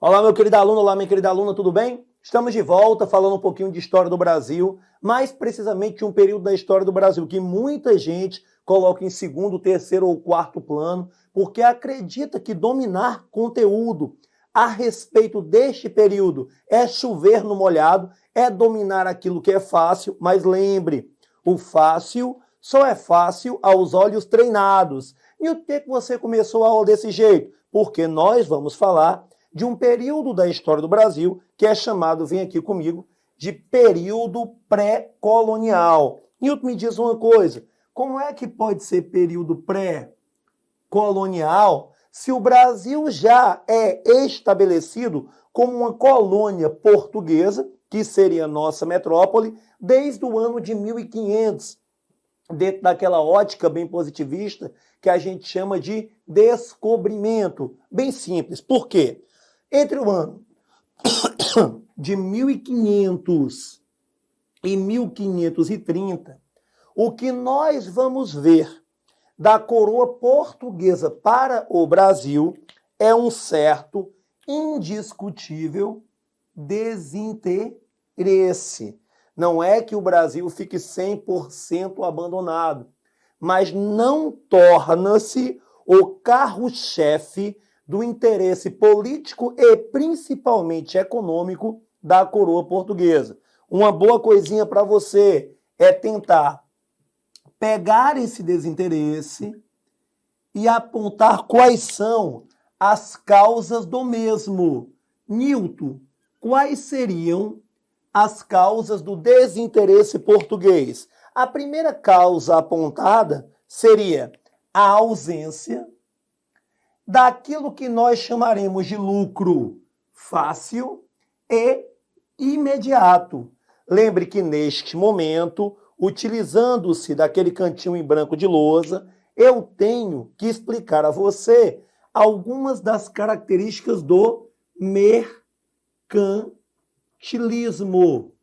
Olá, meu querido aluno, olá, minha querida aluna, tudo bem? Estamos de volta falando um pouquinho de história do Brasil, mais precisamente de um período da história do Brasil que muita gente coloca em segundo, terceiro ou quarto plano, porque acredita que dominar conteúdo a respeito deste período é chover no molhado, é dominar aquilo que é fácil, mas lembre, o fácil só é fácil aos olhos treinados. E o que você começou a aula desse jeito? Porque nós vamos falar de um período da história do Brasil que é chamado, vem aqui comigo, de período pré-colonial. Newton, me diz uma coisa, como é que pode ser período pré-colonial se o Brasil já é estabelecido como uma colônia portuguesa, que seria a nossa metrópole, desde o ano de 1500, dentro daquela ótica bem positivista que a gente chama de descobrimento. Bem simples. Por quê? Entre o ano de 1500 e 1530, o que nós vamos ver da coroa portuguesa para o Brasil é um certo, indiscutível desinteresse. Não é que o Brasil fique 100% abandonado, mas não torna-se o carro-chefe do interesse político e principalmente econômico da coroa portuguesa. Uma boa coisinha para você é tentar pegar esse desinteresse e apontar quais são as causas do mesmo. Newton, quais seriam as causas do desinteresse português? A primeira causa apontada seria a ausência daquilo que nós chamaremos de lucro fácil e imediato. Lembre que neste momento, utilizando-se daquele cantinho em branco de lousa, eu tenho que explicar a você algumas das características do mercantilismo.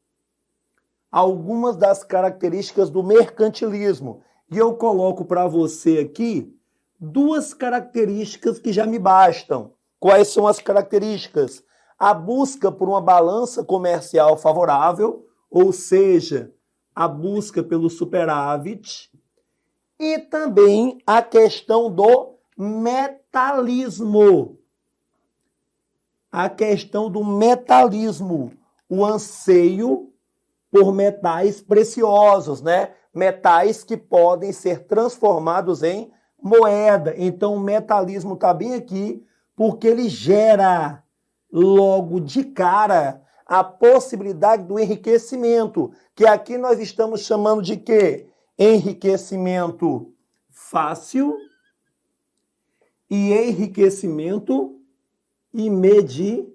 Algumas das características do mercantilismo. E eu coloco para você aqui duas características que já me bastam. Quais são as características? A busca por uma balança comercial favorável, ou seja, a busca pelo superávit, e também a questão do metalismo. A questão do metalismo, o anseio por metais preciosos, né? Metais que podem ser transformados em moeda. Então, o metalismo está bem aqui, porque ele gera, logo de cara, a possibilidade do enriquecimento, que aqui nós estamos chamando de quê? Enriquecimento fácil e enriquecimento imediato.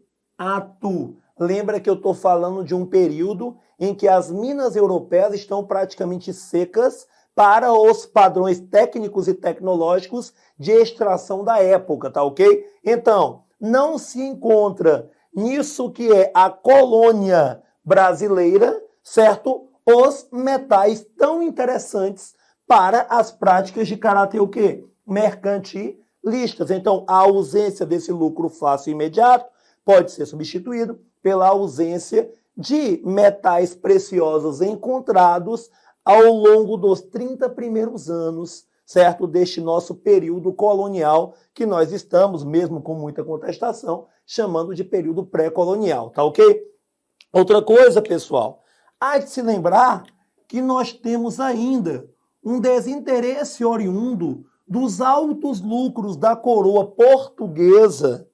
Lembra que eu estou falando de um período em que as minas europeias estão praticamente secas para os padrões técnicos e tecnológicos de extração da época, tá ok? Então, não se encontra nisso que é a colônia brasileira, certo? Os metais tão interessantes para as práticas de caráter o quê? Mercantilistas. Então, a ausência desse lucro fácil e imediato pode ser substituído pela ausência de metais preciosos encontrados ao longo dos 30 primeiros anos, certo? Deste nosso período colonial que nós estamos, mesmo com muita contestação, chamando de período pré-colonial, tá ok? Outra coisa, pessoal, há de se lembrar que nós temos ainda um desinteresse oriundo dos altos lucros da coroa portuguesa,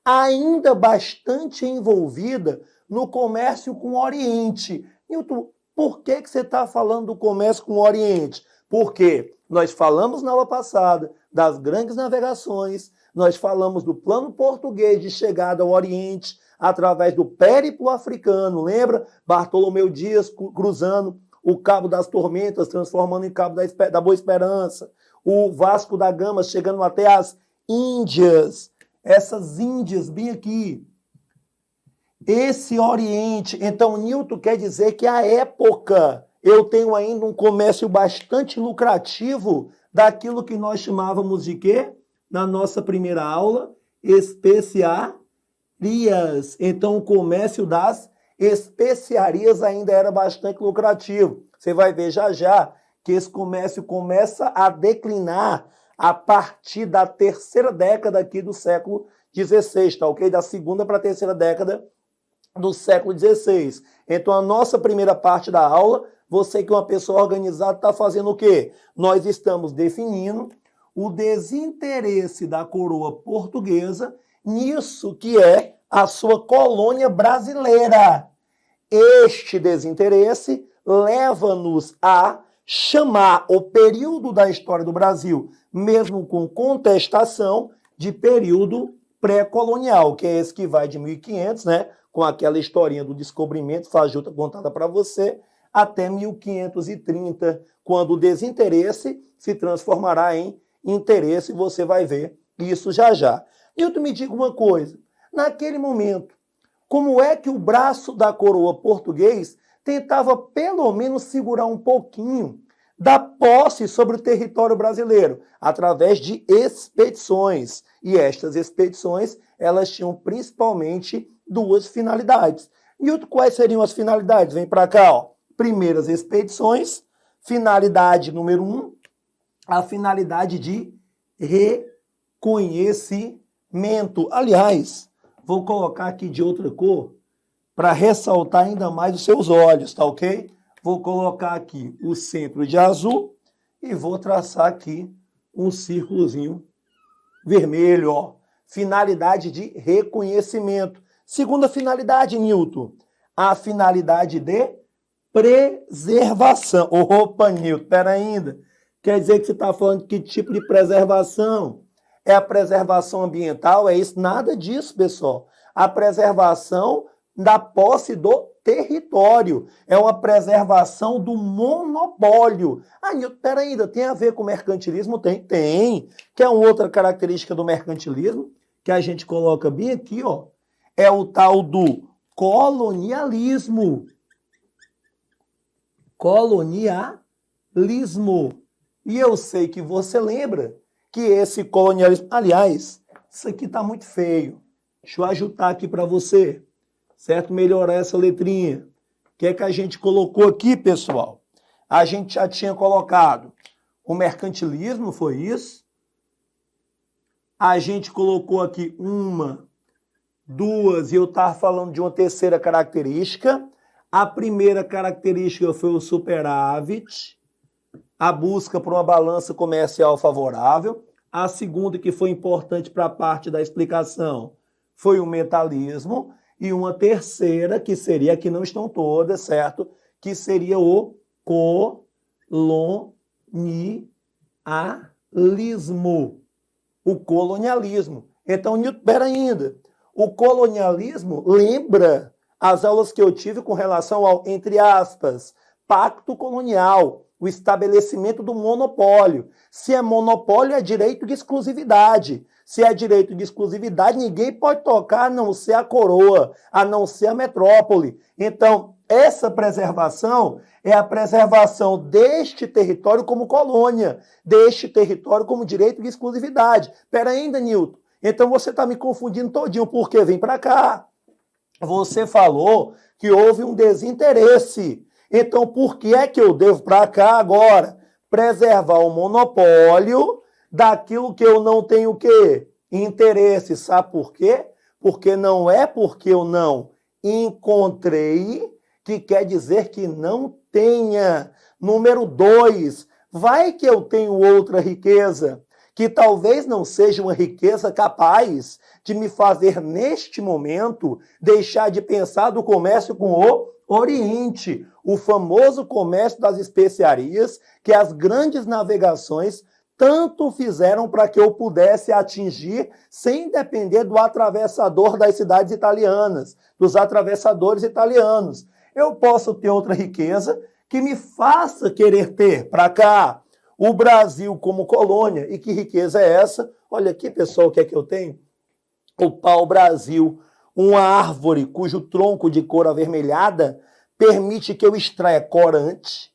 ainda bastante envolvida no comércio com o Oriente. Newton, por que você está falando do comércio com o Oriente? Porque nós falamos na aula passada das grandes navegações, nós falamos do plano português de chegada ao Oriente através do périplo africano, lembra? Bartolomeu Dias cruzando o Cabo das Tormentas, transformando em Cabo da Boa Esperança, o Vasco da Gama chegando até as Índias, essas Índias bem aqui, esse Oriente. Então, Newton quer dizer que a época eu tenho ainda um comércio bastante lucrativo daquilo que nós chamávamos de quê? Na nossa primeira aula, especiarias. Então, o comércio das especiarias ainda era bastante lucrativo. Você vai ver já já que esse comércio começa a declinar a partir da terceira década aqui do século XVI, tá ok? Da segunda para a terceira década do século XVI. Então, a nossa primeira parte da aula, você que é uma pessoa organizada, está fazendo o quê? Nós estamos definindo o desinteresse da coroa portuguesa nisso que é a sua colônia brasileira. Este desinteresse leva-nos a chamar o período da história do Brasil, mesmo com contestação, de período pré-colonial, que é esse que vai de 1500, né, com aquela historinha do descobrimento fajuta contada para você, até 1530, quando o desinteresse se transformará em interesse, você vai ver isso já já. Newton, me diga uma coisa, naquele momento, como é que o braço da coroa português tentava pelo menos segurar um pouquinho da posse sobre o território brasileiro, através de expedições. E estas expedições, elas tinham principalmente duas finalidades. Newton, quais seriam as finalidades? Vem para cá, ó. Primeiras expedições, finalidade número 1, a finalidade de reconhecimento. Aliás, vou colocar aqui de outra cor para ressaltar ainda mais os seus olhos, tá ok? Vou colocar aqui o centro de azul e vou traçar aqui um círculozinho vermelho, ó. Finalidade de reconhecimento. Segunda finalidade, Newton, a finalidade de preservação. Opa, Newton, pera ainda. Quer dizer que você está falando de que tipo de preservação? É a preservação ambiental? É isso? Nada disso, pessoal. A preservação da posse do território. É uma preservação do monopólio. Ah, Newton, pera ainda, tem a ver com mercantilismo? Tem. Que é uma outra característica do mercantilismo, que a gente coloca bem aqui, ó. É o tal do colonialismo. Colonialismo. E eu sei que você lembra que esse colonialismo... Aliás, isso aqui está muito feio. Deixa eu ajudar aqui para você. Certo? Melhorar essa letrinha. O que é que a gente colocou aqui, pessoal? A gente já tinha colocado o mercantilismo, foi isso? A gente colocou aqui uma, duas, e eu estava falando de uma terceira característica. A primeira característica foi o superávit, a busca por uma balança comercial favorável. A segunda, que foi importante para a parte da explicação, foi o metalismo. E uma terceira, que seria, que não estão todas, certo? Que seria o colonialismo. O colonialismo. Então, Newton, pera ainda. O colonialismo lembra as aulas que eu tive com relação ao, entre aspas, pacto colonial, o estabelecimento do monopólio. Se é monopólio, é direito de exclusividade. Se é direito de exclusividade, ninguém pode tocar a não ser a coroa, a não ser a metrópole. Então, essa preservação é a preservação deste território como colônia, deste território como direito de exclusividade. Espera ainda, Newton. Então, você está me confundindo todinho, porque vem para cá. Você falou que houve um desinteresse. Então, por que é que eu devo para cá agora? Preservar o monopólio daquilo que eu não tenho o quê? Interesse. Sabe por quê? Porque não é porque eu não encontrei que quer dizer que não tenha. Número 2, vai que eu tenho outra riqueza, que talvez não seja uma riqueza capaz de me fazer, neste momento, deixar de pensar do comércio com o Oriente, o famoso comércio das especiarias, que as grandes navegações tanto fizeram para que eu pudesse atingir sem depender do atravessador das cidades italianas, dos atravessadores italianos. Eu posso ter outra riqueza que me faça querer ter para cá o Brasil como colônia. E que riqueza é essa? Olha aqui, pessoal, o que é que eu tenho? O pau-brasil, uma árvore cujo tronco de cor avermelhada permite que eu extraia corante.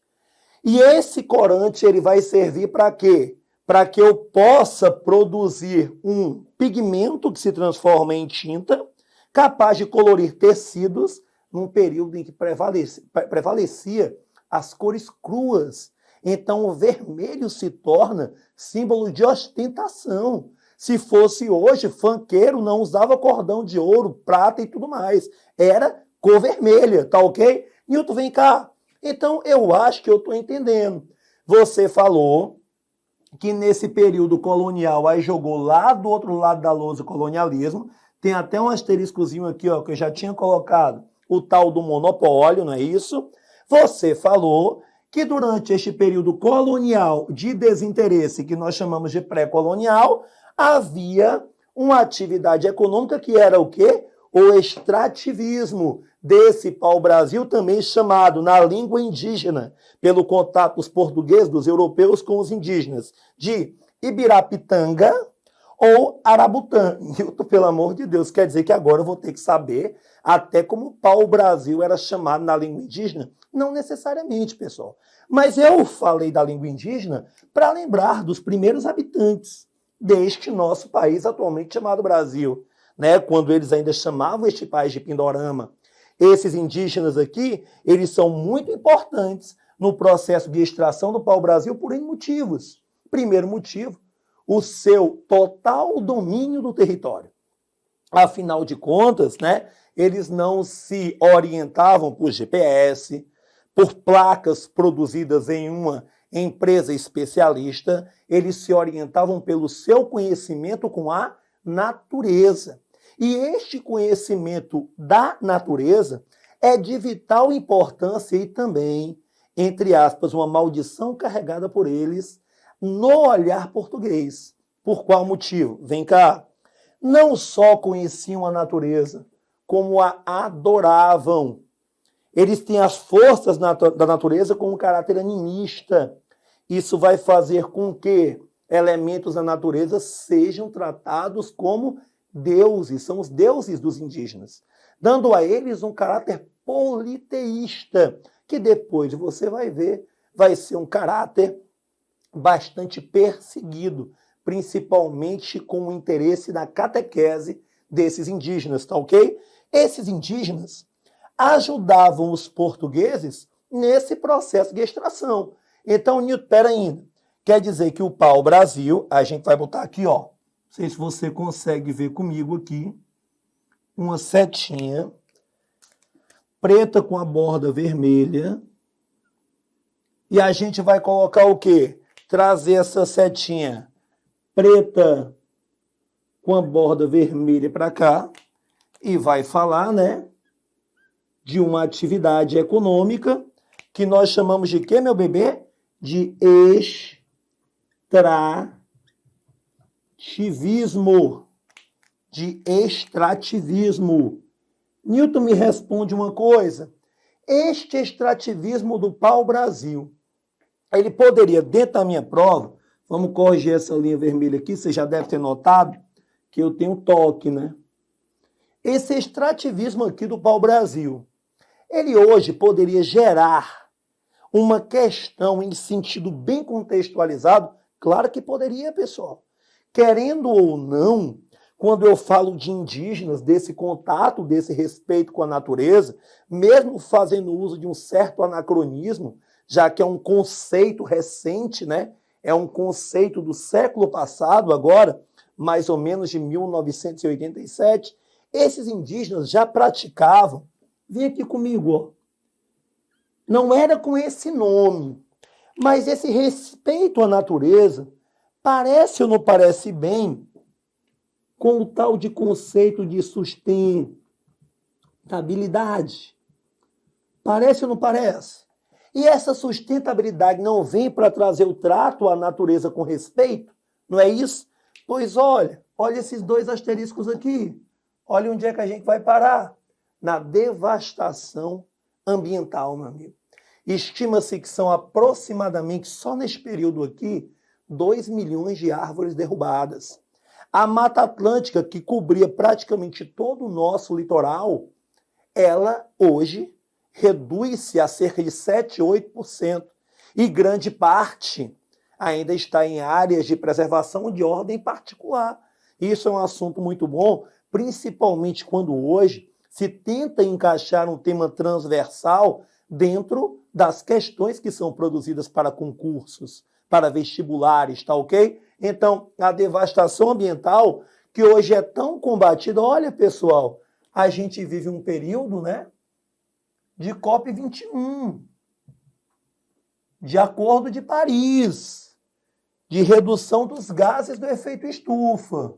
E esse corante ele vai servir para quê? Para que eu possa produzir um pigmento que se transforma em tinta, capaz de colorir tecidos num período em que prevalecia as cores cruas. Então, o vermelho se torna símbolo de ostentação. Se fosse hoje, funkeiro não usava cordão de ouro, prata e tudo mais. Era cor vermelha, tá ok? Newton, vem cá. Então, eu acho que eu estou entendendo. Você falou que nesse período colonial aí jogou lá do outro lado da lousa o colonialismo. Tem até um asteriscozinho aqui, ó, que eu já tinha colocado, o tal do monopólio, não é isso? Você falou que durante este período colonial de desinteresse, que nós chamamos de pré-colonial, havia uma atividade econômica que era o quê? O extrativismo desse pau-brasil, também chamado na língua indígena, pelo contato dos portugueses, dos europeus com os indígenas, de Ibirapitanga ou Arabutã. Newton, pelo amor de Deus, quer dizer que agora eu vou ter que saber até como o pau-brasil era chamado na língua indígena? Não necessariamente, pessoal. Mas eu falei da língua indígena para lembrar dos primeiros habitantes deste nosso país atualmente chamado Brasil, né? Quando eles ainda chamavam este país de Pindorama. Esses indígenas aqui, eles são muito importantes no processo de extração do pau-brasil por N motivos. Primeiro motivo, o seu total domínio do território. Afinal de contas, né, eles não se orientavam por GPS, por placas produzidas em uma empresa especialista, eles se orientavam pelo seu conhecimento com a natureza. E este conhecimento da natureza é de vital importância e também, entre aspas, uma maldição carregada por eles no olhar português. Por qual motivo? Vem cá. Não só conheciam a natureza, como a adoravam. Eles têm as forças da natureza com um caráter animista. Isso vai fazer com que elementos da natureza sejam tratados como deuses, são os deuses dos indígenas, dando a eles um caráter politeísta, que depois você vai ver, vai ser um caráter bastante perseguido, principalmente com o interesse na catequese desses indígenas, tá ok? Esses indígenas ajudavam os portugueses nesse processo de extração. Então, Newton, pera ainda, quer dizer que o pau-brasil, a gente vai botar aqui, ó, não sei se você consegue ver comigo aqui, uma setinha preta com a borda vermelha, e a gente vai colocar o quê? Trazer essa setinha preta com a borda vermelha para cá, e vai falar, né, de uma atividade econômica que nós chamamos de quê, meu bebê? De extrativismo. De extrativismo. Newton me responde uma coisa. Este extrativismo do pau-brasil, ele poderia, dentro da minha prova, vamos corrigir essa linha vermelha aqui, você já deve ter notado que eu tenho toque, né? Esse extrativismo aqui do pau-brasil, ele hoje poderia gerar uma questão em sentido bem contextualizado? Claro que poderia, pessoal. Querendo ou não, quando eu falo de indígenas, desse contato, desse respeito com a natureza, mesmo fazendo uso de um certo anacronismo, já que é um conceito recente, né? É um conceito do século passado, agora, mais ou menos de 1987, esses indígenas já praticavam, vem aqui comigo, ó. Não era com esse nome, mas esse respeito à natureza parece ou não parece bem com o tal de conceito de sustentabilidade. Parece ou não parece? E essa sustentabilidade não vem para trazer o trato à natureza com respeito? Não é isso? Pois olha esses dois asteriscos aqui. Olha onde é que a gente vai parar. Na devastação ambiental, meu amigo. Estima-se que são aproximadamente, só neste período aqui, 2 milhões de árvores derrubadas. A Mata Atlântica, que cobria praticamente todo o nosso litoral, ela hoje reduz-se a cerca de 7, 8%. E grande parte ainda está em áreas de preservação de ordem particular. Isso é um assunto muito bom principalmente quando hoje se tenta encaixar um tema transversal dentro das questões que são produzidas para concursos, para vestibulares, tá ok? Então, a devastação ambiental, que hoje é tão combatida, olha, pessoal, a gente vive um período, né, de COP21, de Acordo de Paris, de redução dos gases do efeito estufa,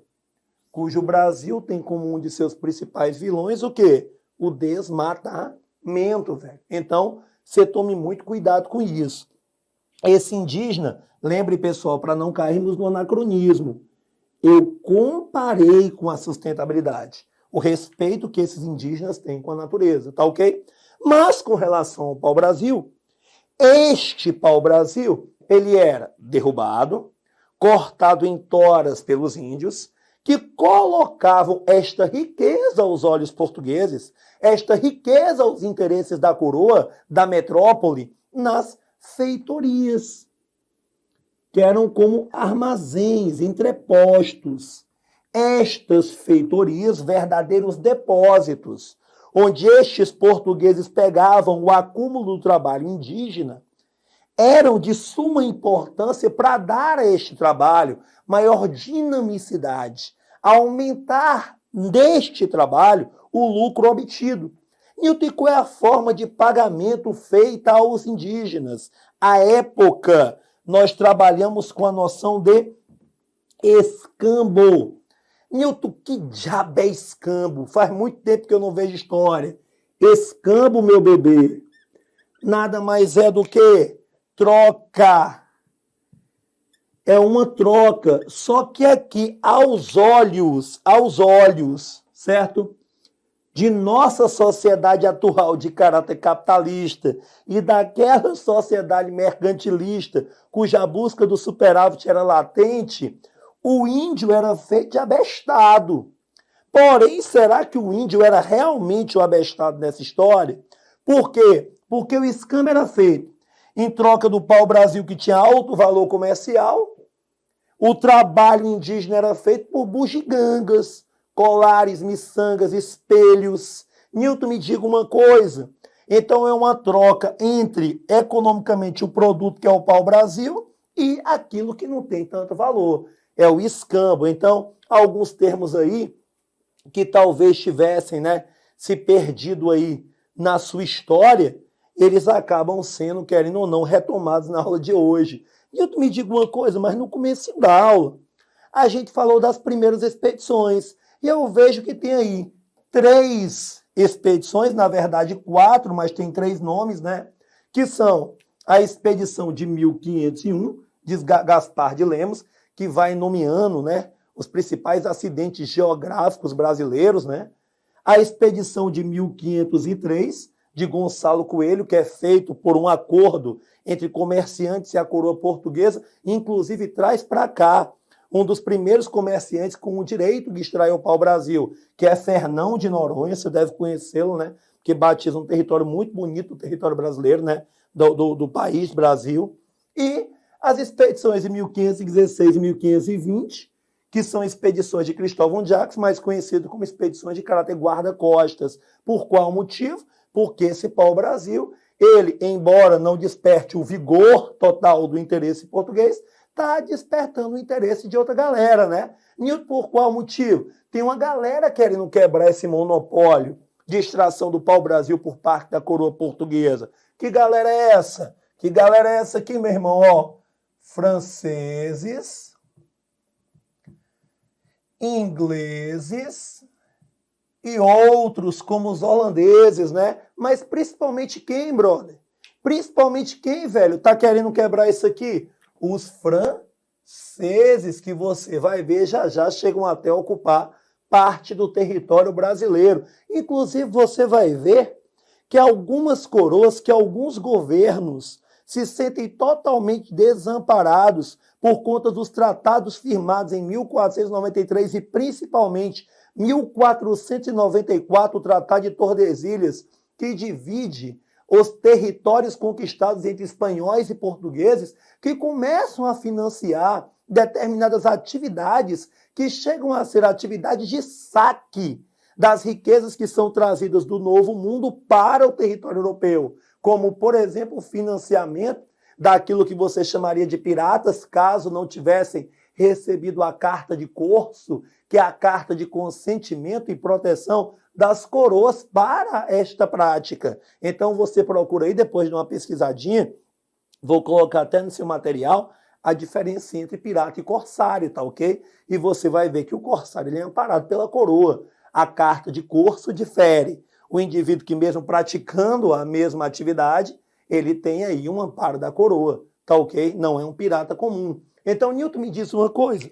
cujo Brasil tem como um de seus principais vilões o quê? O desmatamento, velho. Então, você tome muito cuidado com isso. Esse indígena, lembre, pessoal, para não cairmos no anacronismo, eu comparei com a sustentabilidade, o respeito que esses indígenas têm com a natureza, tá ok? Mas com relação ao pau-brasil, este pau-brasil, ele era derrubado, cortado em toras pelos índios, que colocavam esta riqueza aos olhos portugueses, esta riqueza aos interesses da coroa, da metrópole, nas feitorias, que eram como armazéns, entrepostos. Estas feitorias, verdadeiros depósitos, onde estes portugueses pegavam o acúmulo do trabalho indígena, eram de suma importância para dar a este trabalho maior dinamicidade, aumentar neste trabalho o lucro obtido. E qual é a forma de pagamento feita aos indígenas? À época, nós trabalhamos com a noção de escambo. Nilton, que diabo é escambo? Faz muito tempo que eu não vejo história. Escambo, meu bebê, nada mais é do que troca. É uma troca. Só que aqui, aos olhos, certo? De nossa sociedade atual de caráter capitalista e daquela sociedade mercantilista cuja busca do superávit era latente, o índio era feito de abestado. Porém, será que o índio era realmente o abestado nessa história? Por quê? Porque o escambo era feito em troca do pau-brasil, que tinha alto valor comercial. O trabalho indígena era feito por bugigangas, colares, miçangas, espelhos. Nilton, me diga uma coisa. Então, é uma troca entre, economicamente, o produto que é o pau-brasil e aquilo que não tem tanto valor. É o escambo. Então, alguns termos aí que talvez tivessem, né, se perdido aí na sua história, eles acabam sendo, querendo ou não, retomados na aula de hoje. Nilton, me diga uma coisa, mas no começo da aula, a gente falou das primeiras expedições. E eu vejo que tem aí 3 expedições, na verdade 4, mas tem 3 nomes, né? Que são a expedição de 1501, de Gaspar de Lemos, que vai nomeando, né, os principais acidentes geográficos brasileiros, né? A expedição de 1503, de Gonçalo Coelho, que é feito por um acordo entre comerciantes e a coroa portuguesa, inclusive traz para cá um dos primeiros comerciantes com o direito de extrair o pau-brasil, que é Fernão de Noronha, você deve conhecê-lo, né? Que batiza um território muito bonito, o território brasileiro, né? Do país Brasil. E as expedições de 1516 e 1520, que são expedições de Cristóvão de Jacques, mais conhecido como expedições de caráter guarda-costas. Por qual motivo? Porque esse pau-brasil, ele, embora não desperte o vigor total do interesse português, está despertando o interesse de outra galera, né? Nilton, por qual motivo? Tem uma galera querendo quebrar esse monopólio de extração do pau-brasil por parte da coroa portuguesa. Que galera é essa? Que galera é essa aqui, meu irmão? Ó, franceses, ingleses e outros, como os holandeses, né? Mas principalmente quem, brother? Principalmente quem, velho, tá querendo quebrar isso aqui? Os franceses, que você vai ver, já chegam até a ocupar parte do território brasileiro. Inclusive, você vai ver que algumas coroas, que alguns governos se sentem totalmente desamparados por conta dos tratados firmados em 1493 e principalmente 1494, o Tratado de Tordesilhas, que divide os territórios conquistados entre espanhóis e portugueses, que começam a financiar determinadas atividades que chegam a ser atividades de saque das riquezas que são trazidas do Novo Mundo para o território europeu, como, por exemplo, o financiamento daquilo que você chamaria de piratas, caso não tivessem recebido a carta de Corso, que é a carta de consentimento e proteção das coroas para esta prática. Então você procura aí, depois de uma pesquisadinha, vou colocar até no seu material, a diferença entre pirata e corsário, tá ok? E você vai ver que o corsário ele é amparado pela coroa. A carta de Corso difere. O indivíduo que mesmo praticando a mesma atividade, ele tem aí um amparo da coroa, tá ok? Não é um pirata comum. Então, Newton me disse uma coisa.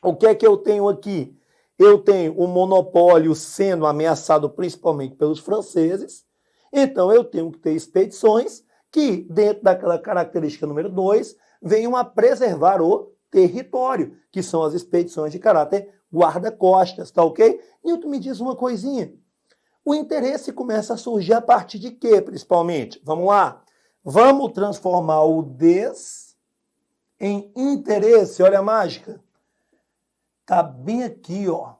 O que é que eu tenho aqui? Eu tenho o monopólio sendo ameaçado principalmente pelos franceses. Então, eu tenho que ter expedições que, dentro daquela característica número 2, venham a preservar o território, que são as expedições de caráter guarda-costas, tá ok? Newton me diz uma coisinha. O interesse começa a surgir a partir de quê, principalmente? Vamos lá. Vamos transformar o em interesse. Olha a mágica. Tá bem aqui, ó.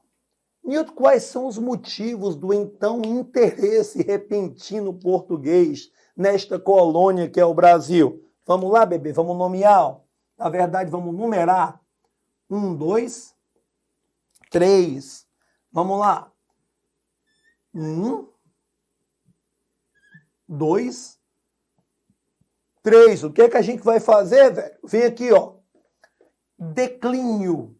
Newton, quais são os motivos do então interesse repentino português nesta colônia que é o Brasil? Vamos lá, bebê, vamos nomear. Na verdade, vamos numerar. 1, 2, 3. Vamos lá. 1, 2, 3. O que é que a gente vai fazer, velho? Vem aqui, ó. Declínio.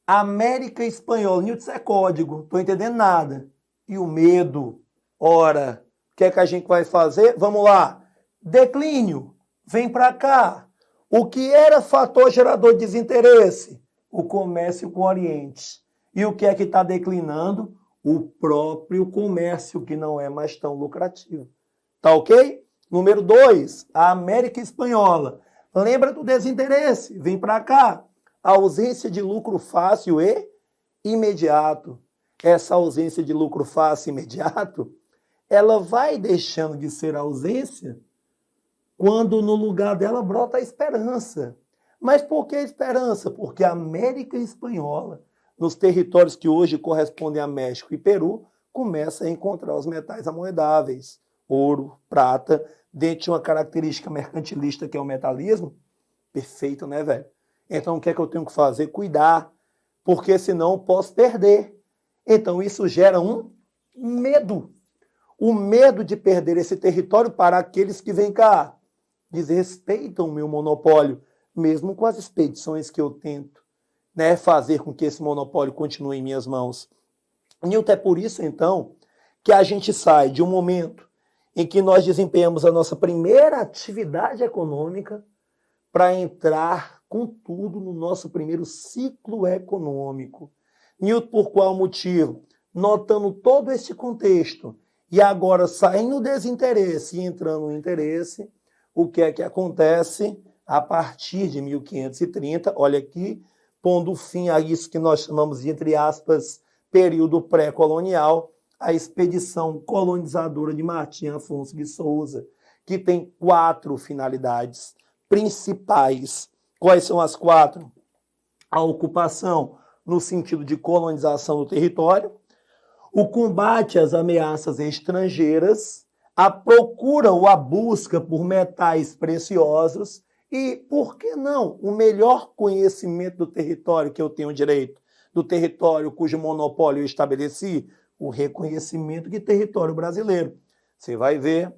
América Espanhola. Newton, isso é código. Tô entendendo nada. E o medo. Ora, o que é que a gente vai fazer? Vamos lá. Declínio. Vem para cá. O que era fator gerador de desinteresse? O comércio com o Oriente. E o que é que está declinando? O próprio comércio, que não é mais tão lucrativo. Tá ok? Número 2, a América Espanhola. Lembra do desinteresse? Vem para cá. A ausência de lucro fácil e imediato. Essa ausência de lucro fácil e imediato, ela vai deixando de ser ausência quando no lugar dela brota a esperança. Mas por que a esperança? Porque a América Espanhola, nos territórios que hoje correspondem a México e Peru, começa a encontrar os metais amoedáveis, ouro, prata, dentro de uma característica mercantilista que é o metalismo. Perfeito, né, velho? Então o que é que eu tenho que fazer? Cuidar, porque senão eu posso perder. Então isso gera um medo. O medo de perder esse território para aqueles que vêm cá, desrespeitam o meu monopólio, mesmo com as expedições que eu tento, né, fazer com que esse monopólio continue em minhas mãos. Newton, é por isso, então, que a gente sai de um momento em que nós desempenhamos a nossa primeira atividade econômica para entrar com tudo no nosso primeiro ciclo econômico. Newton, por qual motivo? Notando todo esse contexto e agora saindo do desinteresse e entrando no interesse, o que é que acontece a partir de 1530? Olha aqui, pondo fim a isso que nós chamamos de, entre aspas, período pré-colonial, a expedição colonizadora de Martim Afonso de Souza, que tem 4 finalidades principais. Quais são as 4? A ocupação, no sentido de colonização do território, o combate às ameaças estrangeiras, a procura ou a busca por metais preciosos e, por que não, o melhor conhecimento do território que eu tenho direito, do território cujo monopólio eu estabeleci, o reconhecimento de território brasileiro. Você vai ver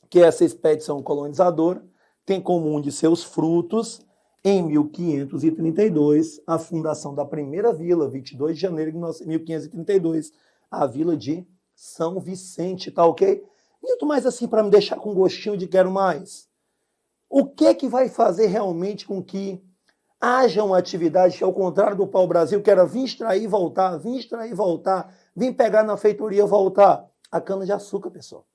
que essa expedição colonizadora tem como um de seus frutos, em 1532, a fundação da primeira vila, 22 de janeiro de 1532, a vila de São Vicente, tá ok? Newton, mais assim, para me deixar com gostinho de quero mais. O que é que vai fazer realmente com que haja uma atividade que, ao contrário do pau-brasil, que era vir extrair e voltar, vir pegar na feitoria e voltar? A cana-de-açúcar, pessoal.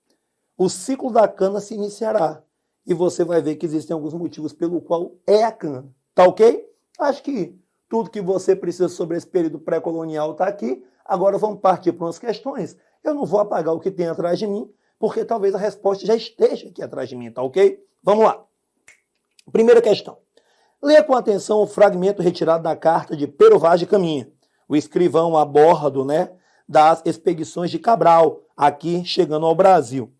O ciclo da cana se iniciará. E você vai ver que existem alguns motivos pelo qual é a cana. Tá ok? Acho que tudo que você precisa sobre esse período pré-colonial está aqui. Agora vamos partir para umas questões. Eu não vou apagar o que tem atrás de mim, porque talvez a resposta já esteja aqui atrás de mim, tá ok? Vamos lá. Primeira questão. Leia com atenção o fragmento retirado da carta de Pero Vaz de Caminha, o escrivão a bordo, né, das expedições de Cabral, aqui chegando ao Brasil.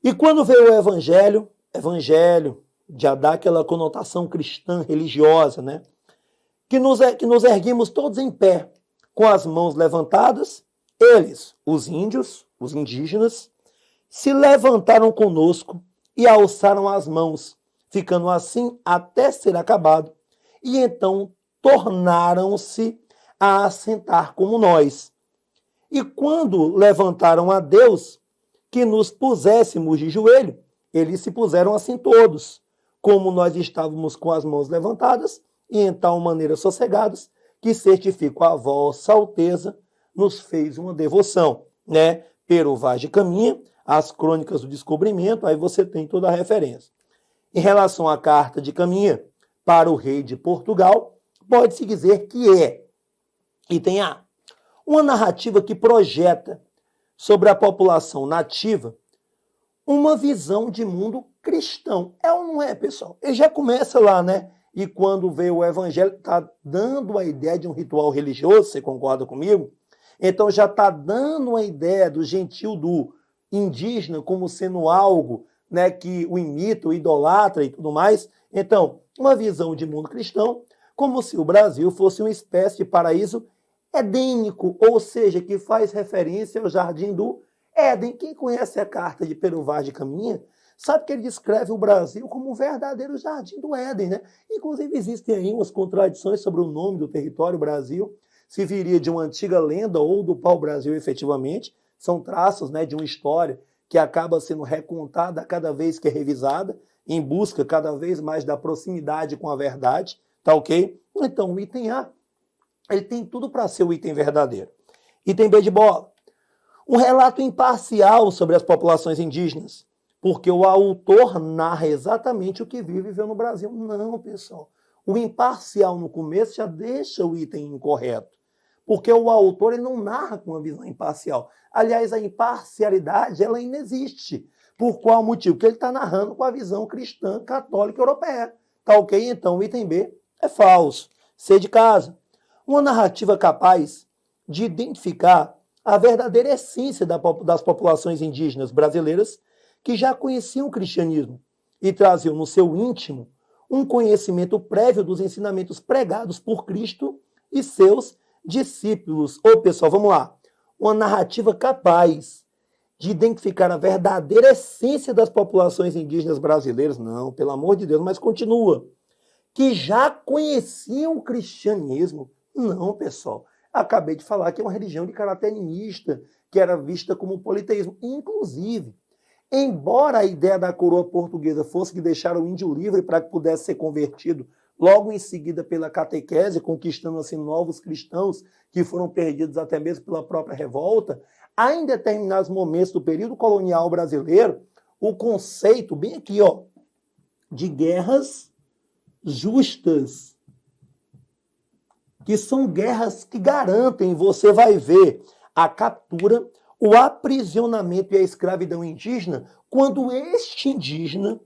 E quando veio o evangelho já dá aquela conotação cristã, religiosa, né, que nos erguimos todos em pé, com as mãos levantadas, eles, os índios, os indígenas, se levantaram conosco e alçaram as mãos, ficando assim até ser acabado, e então tornaram-se a assentar como nós. E quando levantaram a Deus, que nos puséssemos de joelho, eles se puseram assim todos, como nós estávamos com as mãos levantadas, e em tal maneira sossegados, que certifico a vossa alteza, nos fez uma devoção, né? Pero Vaz de Caminha, as crônicas do descobrimento, aí você tem toda a referência. Em relação à carta de Caminha para o rei de Portugal, pode-se dizer que é, item A, uma narrativa que projeta sobre a população nativa uma visão de mundo cristão. É ou não é, pessoal? Ele já começa lá, né? E quando veio o evangelho, está dando a ideia de um ritual religioso, você concorda comigo? Então já está dando a ideia do gentil, do indígena, como sendo algo, né, que o imita, o idolatra e tudo mais. Então, uma visão de mundo cristão, como se o Brasil fosse uma espécie de paraíso edênico, ou seja, que faz referência ao jardim do Éden. Quem conhece a carta de Pero Vaz de Caminha sabe que ele descreve o Brasil como um verdadeiro jardim do Éden, né? Inclusive existem aí umas contradições sobre o nome do território Brasil, se viria de uma antiga lenda ou do pau-brasil efetivamente. São traços, né, de uma história que acaba sendo recontada cada vez que é revisada, em busca cada vez mais da proximidade com a verdade, tá ok? Então o item A, ele tem tudo para ser o item verdadeiro. Item B de bola, um relato imparcial sobre as populações indígenas, porque o autor narra exatamente o que vive e viveu no Brasil. Não, pessoal. O imparcial no começo já deixa o item incorreto, porque o autor ele não narra com uma visão imparcial. Aliás, a imparcialidade ela inexiste. Por qual motivo? Porque ele está narrando com a visão cristã, católica, europeia. Tá ok? Então o item B é falso. C de casa. Uma narrativa capaz de identificar a verdadeira essência das populações indígenas brasileiras que já conheciam o cristianismo e traziam no seu íntimo um conhecimento prévio dos ensinamentos pregados por Cristo e seus discípulos. Ô, pessoal, vamos lá. Uma narrativa capaz de identificar a verdadeira essência das populações indígenas brasileiras. Não, pelo amor de Deus, mas continua. Que já conheciam o cristianismo. Não, pessoal. Acabei de falar que é uma religião de caráter animista, que era vista como politeísmo. Inclusive, embora a ideia da coroa portuguesa fosse que deixar o índio livre para que pudesse ser convertido logo em seguida pela catequese, conquistando assim novos cristãos que foram perdidos até mesmo pela própria revolta, há em determinados momentos do período colonial brasileiro o conceito, bem aqui, ó, de guerras justas, que são guerras que garantem, você vai ver, a captura, o aprisionamento e a escravidão indígena, quando este indígena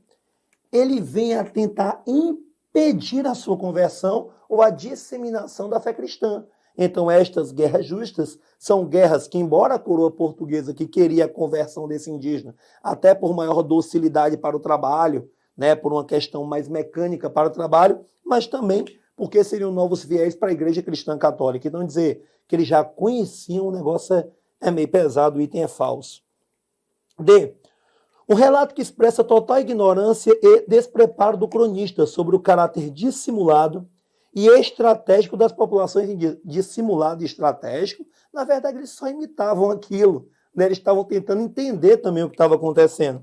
ele vem a tentar impedir a sua conversão ou a disseminação da fé cristã. Então, estas guerras justas são guerras que, embora a coroa portuguesa que queria a conversão desse indígena, até por maior docilidade para o trabalho, né, por uma questão mais mecânica para o trabalho, mas também porque seriam novos fiéis para a Igreja Cristã Católica. Então, dizer que eles já conheciam o negócio é meio pesado, o item é falso. D. Um relato que expressa total ignorância e despreparo do cronista sobre o caráter dissimulado e estratégico das populações indígenas. Dissimulado e estratégico, na verdade, eles só imitavam aquilo, né? Eles estavam tentando entender também o que estava acontecendo.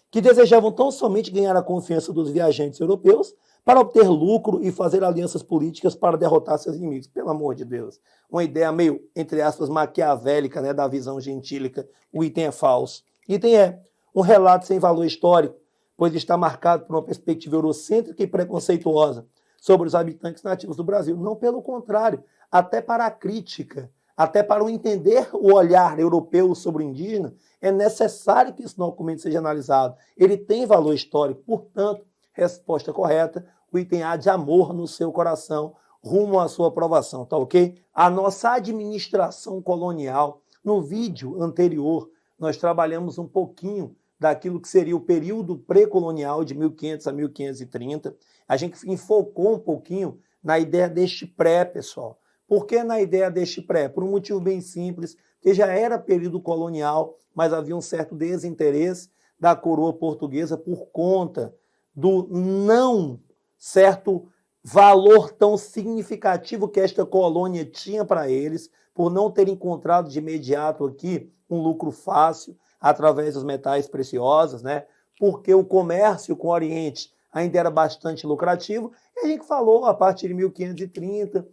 Que desejavam tão somente ganhar a confiança dos viajantes europeus para obter lucro e fazer alianças políticas para derrotar seus inimigos. Pelo amor de Deus. Uma ideia meio, entre aspas, maquiavélica, né, da visão gentílica. O item é falso. Item é um relato sem valor histórico, pois está marcado por uma perspectiva eurocêntrica e preconceituosa sobre os habitantes nativos do Brasil. Não, pelo contrário, até para a crítica, até para o entender o olhar europeu sobre o indígena, é necessário que esse documento seja analisado. Ele tem valor histórico, portanto, resposta correta, o item A de amor no seu coração, rumo à sua aprovação, tá ok? A nossa administração colonial, no vídeo anterior, nós trabalhamos um pouquinho daquilo que seria o período pré-colonial de 1500 a 1530. A gente enfocou um pouquinho na ideia deste pré, pessoal. Por que na ideia deste pré? Por um motivo bem simples, que já era período colonial, mas havia um certo desinteresse da coroa portuguesa por conta do não certo valor tão significativo que esta colônia tinha para eles, por não ter encontrado de imediato aqui um lucro fácil através dos metais preciosos, né? Porque o comércio com o Oriente ainda era bastante lucrativo, e a gente falou a partir de 1530,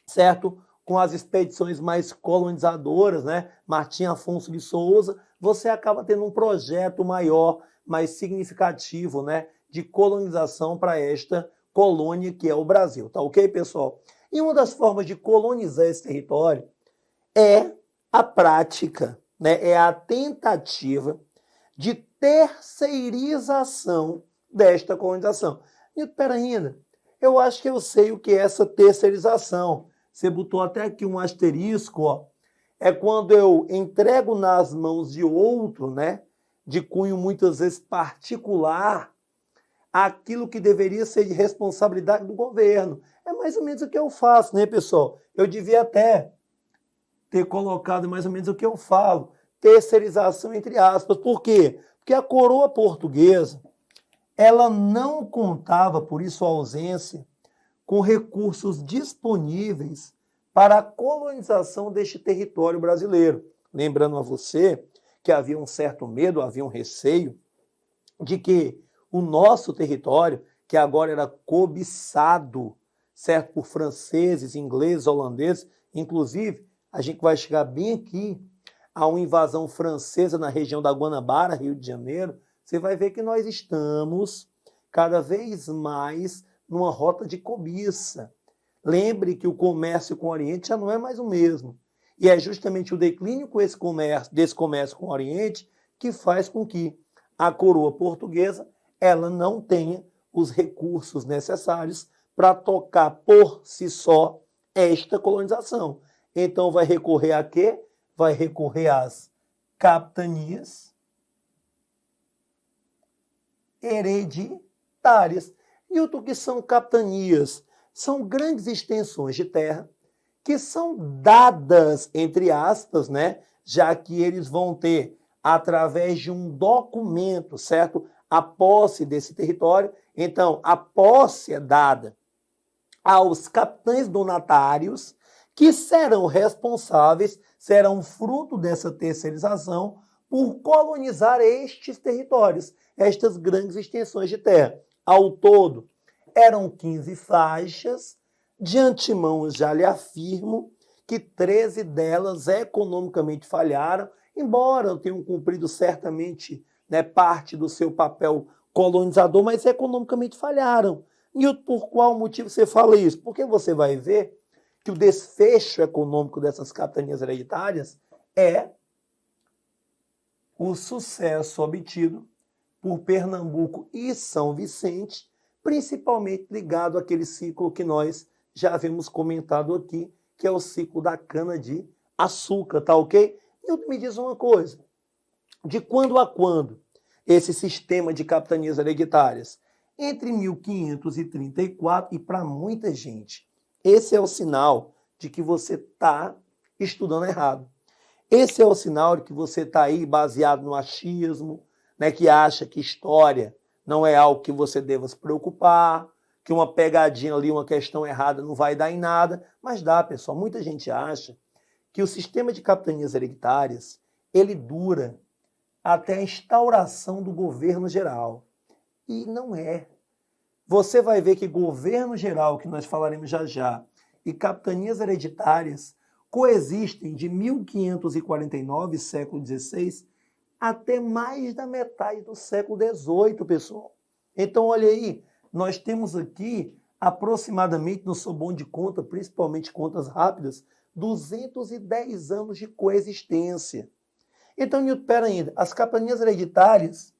certo? Com as expedições mais colonizadoras, né? Martim Afonso de Souza, você acaba tendo um projeto maior, mais significativo, né? De colonização para esta colônia que é o Brasil, tá ok, pessoal? E uma das formas de colonizar esse território é a prática, né? É a tentativa de terceirização desta colonização. E pera ainda, eu acho que eu sei o que é essa terceirização. Você botou até aqui um asterisco, ó. É quando eu entrego nas mãos de outro, né? De cunho muitas vezes particular, aquilo que deveria ser de responsabilidade do governo. É mais ou menos o que eu faço, né, pessoal? Eu devia até ter colocado mais ou menos o que eu falo. Terceirização entre aspas. Por quê? Porque a coroa portuguesa, ela não contava, por isso a ausência, com recursos disponíveis para a colonização deste território brasileiro. Lembrando a você que havia um certo medo, havia um receio de que o nosso território, que agora era cobiçado, certo, por franceses, ingleses, holandeses, inclusive, a gente vai chegar bem aqui a uma invasão francesa na região da Guanabara, Rio de Janeiro, você vai ver que nós estamos cada vez mais numa rota de cobiça. Lembre que o comércio com o Oriente já não é mais o mesmo. E é justamente o declínio desse comércio com o Oriente que faz com que a coroa portuguesa ela não tenha os recursos necessários para tocar por si só esta colonização. Então vai recorrer a quê? Vai recorrer às capitanias hereditárias. E o que são capitanias? São grandes extensões de terra que são dadas, entre aspas, né? Já que eles vão ter, através de um documento, certo? A posse desse território. Então, a posse é dada aos capitães donatários, que serão responsáveis, serão fruto dessa terceirização, por colonizar estes territórios, estas grandes extensões de terra. Ao todo, eram 15 faixas. De antemão, já lhe afirmo que 13 delas economicamente falharam, embora tenham cumprido certamente, né, parte do seu papel colonizador, mas economicamente falharam. E por qual motivo você fala isso? Porque você vai ver que o desfecho econômico dessas capitanias hereditárias é o sucesso obtido por Pernambuco e São Vicente, principalmente ligado àquele ciclo que nós já havíamos comentado aqui, que é o ciclo da cana-de-açúcar, tá ok? E me diz uma coisa, de quando a quando esse sistema de capitanias hereditárias? Entre 1534 e para muita gente, esse é o sinal de que você está estudando errado. Esse é o sinal de que você está aí baseado no achismo, né, que acha que história não é algo que você deva se preocupar, que uma pegadinha ali, uma questão errada não vai dar em nada, mas dá, pessoal. Muita gente acha que o sistema de capitanias hereditárias, ele dura até a instauração do governo geral. E não é. Você vai ver que governo geral, que nós falaremos já já, e capitanias hereditárias coexistem de 1549, século XVI, até mais da metade do século XVIII, pessoal. Então, olha aí, nós temos aqui aproximadamente, não sou bom de conta, principalmente contas rápidas, 210 anos de coexistência. Então, Newton, pera ainda, as capitanias hereditárias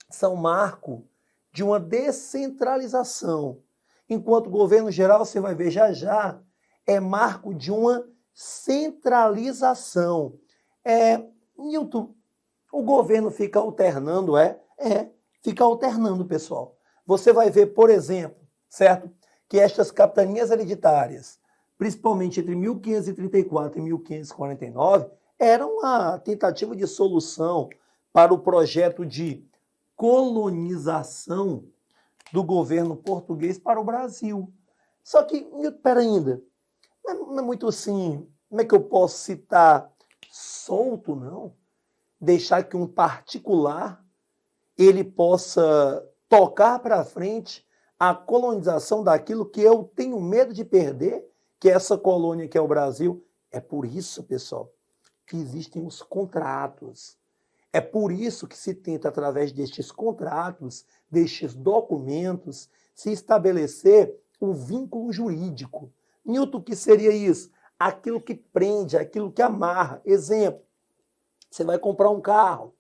são marco de uma descentralização. Enquanto o governo geral, você vai ver já já, é marco de uma centralização. Newton, o governo fica alternando, fica alternando, pessoal. Você vai ver, por exemplo, certo? Que estas capitanias hereditárias, principalmente entre 1534 e 1549, eram uma tentativa de solução para o projeto de colonização do governo português para o Brasil. Só que, espera ainda, não é muito assim, como é que eu posso citar solto, não? Deixar que um particular ele possa tocar para frente a colonização daquilo que eu tenho medo de perder, que é essa colônia que é o Brasil. É por isso, pessoal, que existem os contratos. É por isso que se tenta, através destes contratos, destes documentos, se estabelecer um vínculo jurídico. Newton, o que seria isso? Aquilo que prende, aquilo que amarra. Exemplo, você vai comprar um carro.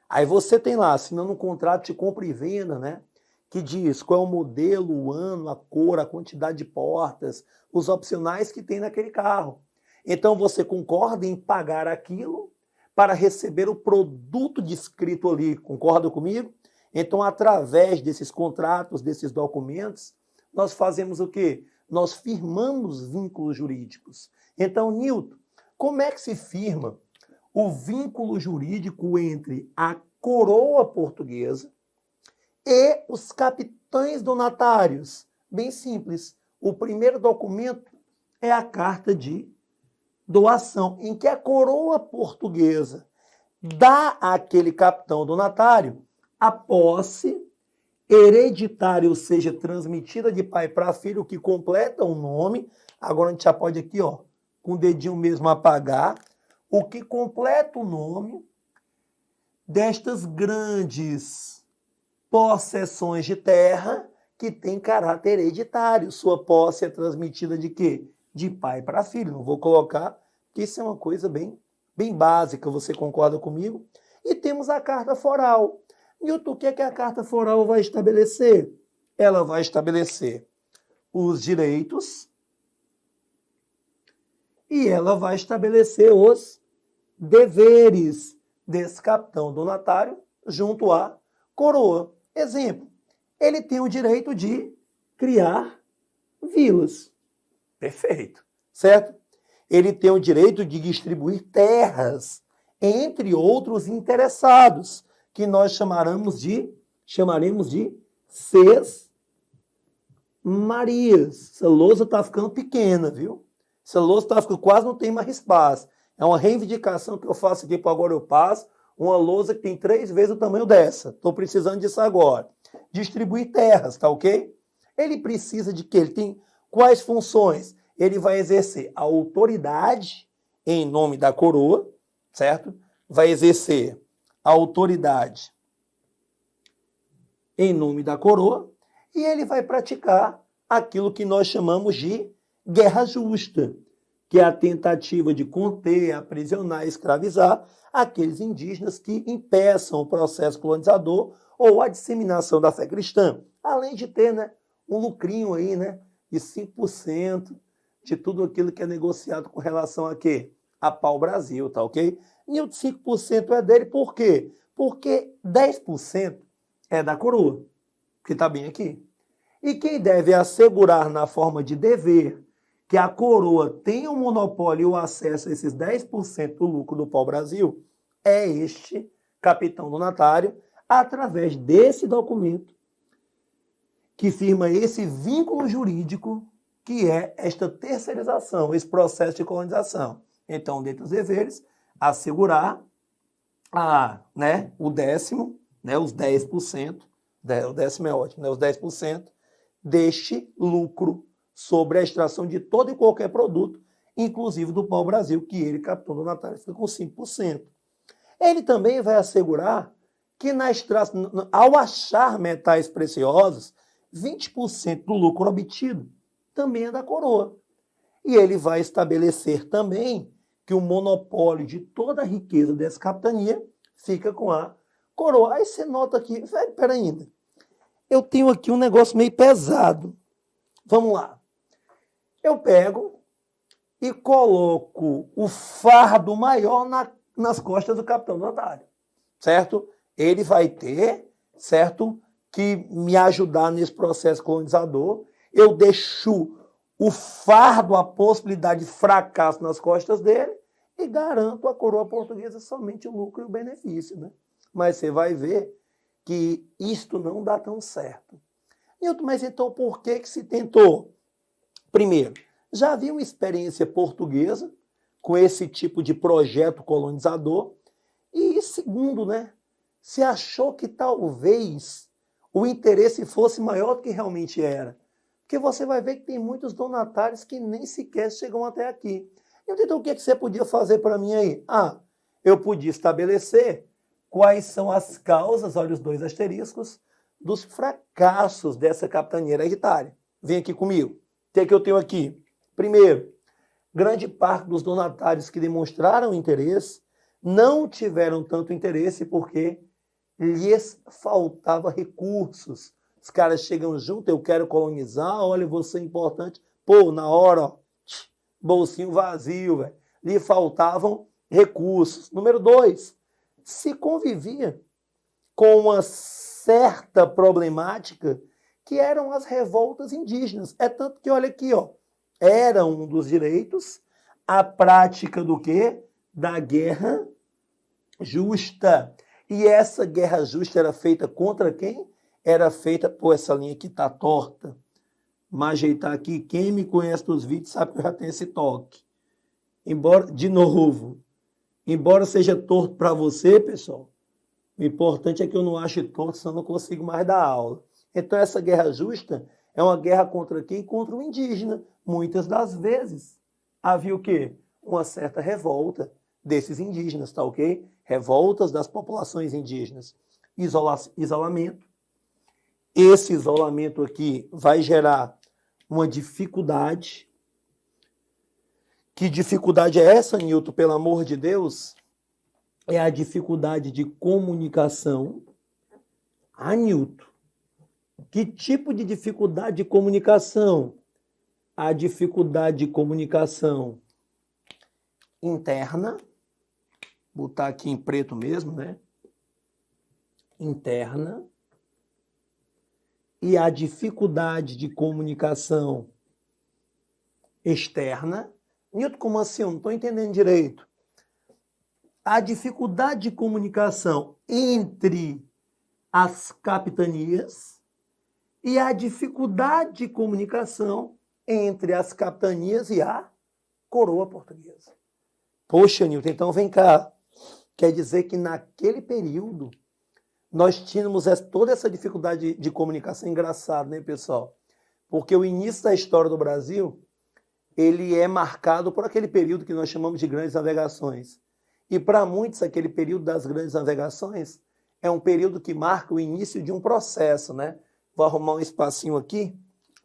Aí você tem lá, assinando um contrato de compra e venda, né? Que diz qual é o modelo, o ano, a cor, a quantidade de portas, os opcionais que tem naquele carro. Então você concorda em pagar aquilo para receber o produto descrito ali. Concorda comigo? Então, através desses contratos, desses documentos, nós fazemos o quê? Nós firmamos vínculos jurídicos. Então, Newton, como é que se firma o vínculo jurídico entre a coroa portuguesa e os capitães donatários? Bem simples. O primeiro documento é a carta de doação, em que a coroa portuguesa dá àquele capitão donatário a posse hereditária, ou seja, transmitida de pai para filho, que completa o nome. Agora a gente já pode aqui, ó, com o dedinho mesmo apagar, o que completa o nome destas grandes possessões de terra que tem caráter hereditário. Sua posse é transmitida de quê? De pai para filho. Não vou colocar, porque isso é uma coisa bem básica, você concorda comigo? E temos a carta foral. Newton, o que é que a carta foral vai estabelecer? Ela vai estabelecer os direitos e ela vai estabelecer os deveres desse capitão donatário junto à coroa. Exemplo, ele tem o direito de criar vilas. Perfeito, certo? Ele tem o direito de distribuir terras entre outros interessados, que nós chamaremos de sesmarias. Essa lousa está ficando pequena, viu? Essa lousa está ficando, quase não tem mais espaço. É uma reivindicação que eu faço aqui para Agora Eu Passo, uma lousa que tem 3 vezes o tamanho dessa. Estou precisando disso agora. Distribuir terras, tá ok? Ele precisa de quê? Ele tem quais funções? Ele vai exercer a autoridade em nome da coroa, certo? Vai exercer a autoridade em nome da coroa e ele vai praticar aquilo que nós chamamos de guerra justa, que é a tentativa de conter, aprisionar, escravizar aqueles indígenas que impeçam o processo colonizador ou a disseminação da fé cristã, além de ter, né, um lucrinho aí, né, de 5% de tudo aquilo que é negociado com relação a quê? A pau-brasil, tá ok? E o 5% é dele, por quê? Porque 10% é da coroa, que está bem aqui. E quem deve assegurar na forma de dever que a coroa tenha o monopólio e o acesso a esses 10% do lucro do pau-brasil é este capitão donatário, através desse documento que firma esse vínculo jurídico que é esta terceirização, esse processo de colonização. Então, dentre os deveres, assegurar o décimo, né, os 10%, o décimo é ótimo, né, os 10% deste lucro sobre a extração de todo e qualquer produto, inclusive do pau-brasil, que ele, capitão donatário, fica com 5%. Ele também vai assegurar que ao achar metais preciosos, 20% do lucro obtido também é da coroa. E ele vai estabelecer também que o monopólio de toda a riqueza dessa capitania fica com a coroa. Aí você nota aqui, espera ainda, eu tenho aqui um negócio meio pesado. Vamos lá. Eu pego e coloco o fardo maior nas costas do capitão notário, certo? Ele vai ter, certo, que me ajudar nesse processo colonizador. Eu deixo o fardo, a possibilidade de fracasso nas costas dele e garanto à coroa portuguesa somente o lucro e o benefício, né? Mas você vai ver que isto não dá tão certo. Nilton, mas então por que se tentou? Primeiro, já havia uma experiência portuguesa com esse tipo de projeto colonizador. E segundo, né, se achou que talvez o interesse fosse maior do que realmente era. Porque você vai ver que tem muitos donatários que nem sequer chegam até aqui. Então, o que você podia fazer para mim aí? Eu podia estabelecer quais são as causas, olha os dois asteriscos, dos fracassos dessa capitania hereditária. Vem aqui comigo. O que eu tenho aqui? Primeiro, grande parte dos donatários que demonstraram interesse não tiveram tanto interesse porque lhes faltava recursos. Os caras chegam junto, eu quero colonizar, olha, você é importante. Pô, na hora, ó, bolsinho vazio, velho. Lhe faltavam recursos. Número 2, se convivia com uma certa problemática que eram as revoltas indígenas. É tanto que, olha aqui, ó, era um dos direitos a prática do quê? Da guerra justa. E essa guerra justa era feita contra quem? Era feita, pô, essa linha aqui tá torta. Mas ajeitar aqui, quem me conhece dos vídeos sabe que eu já tenho esse toque. Embora, de novo, embora seja torto para você, pessoal, o importante é que eu não ache torto, senão eu não consigo mais dar aula. Então, essa guerra justa é uma guerra contra quem? Contra o indígena. Muitas das vezes havia o quê? Uma certa revolta desses indígenas, tá ok? Revoltas das populações indígenas. Isolamento. Esse isolamento aqui vai gerar uma dificuldade. Que dificuldade é essa, Nilton, pelo amor de Deus? É a dificuldade de comunicação. Nilton, que tipo de dificuldade de comunicação? A dificuldade de comunicação interna, vou botar aqui em preto mesmo, né? Interna. E a dificuldade de comunicação externa. Nilton, como assim? Eu não estou entendendo direito. A dificuldade de comunicação entre as capitanias e a dificuldade de comunicação entre as capitanias e a coroa portuguesa. Poxa, Nilton, então vem cá. Quer dizer que naquele período nós tínhamos toda essa dificuldade de comunicação. Engraçado, né, pessoal? Porque o início da história do Brasil, ele é marcado por aquele período que nós chamamos de grandes navegações. E para muitos, aquele período das grandes navegações é um período que marca o início de um processo, né? Vou arrumar um espacinho aqui,